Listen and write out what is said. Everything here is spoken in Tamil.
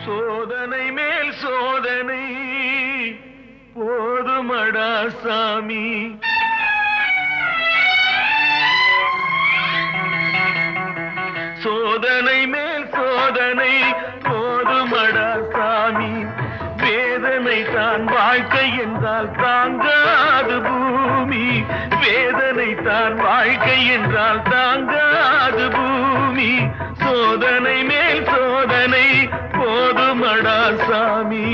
சோதனை மேல் சோதனை போதுமடா சாமி. சோதனை மேல் சோதனை போதுமடா சாமி. வேதனை தான் வாழ்க்கை என்றால் தாங்காது பூமி. வேதனை தான் வாழ்க்கை என்றால் தாங்காது பூமி. சோதனை மேல் சோதனை போதுமடா சாமி.